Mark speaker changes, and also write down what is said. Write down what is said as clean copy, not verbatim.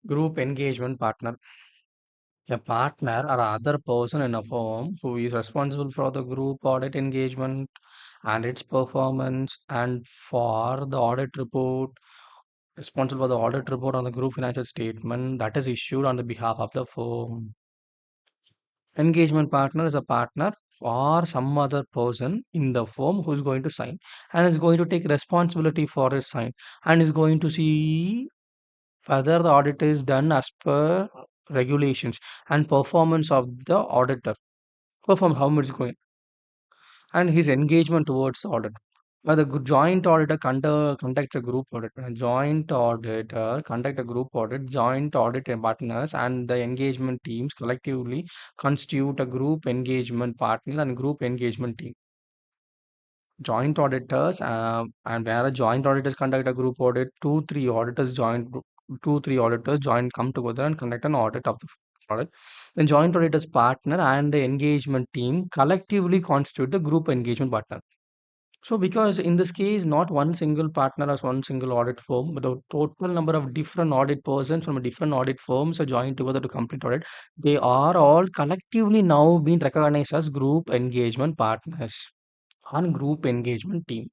Speaker 1: Group engagement partner. A partner or other person in a firm who is responsible for the group audit engagement and its performance and for the audit report, responsible for the audit report on the group financial statement that is issued on the behalf of the firm. Engagement partner is a partner or some other person in the firm who is going to sign and is going to take responsibility for his sign and is going to see whether the audit is done as per regulations and performance of the auditor, perform how much is going, and his engagement towards the audit. Well, the joint auditor conducts a group audit. A joint auditor conduct a group audit. Joint audit partners and the engagement teams collectively constitute a group engagement partner and group engagement team. Joint auditors and where a joint auditors conduct a group audit, two three auditors join come together and conduct an audit of the audit. The joint auditors partner and the engagement team collectively constitute the group engagement partner. So, because in this case, not one single partner as one single audit firm, but a total number of different audit persons from different audit firms are joined together to complete audit. They are all collectively now being recognized as group engagement partners on group engagement team.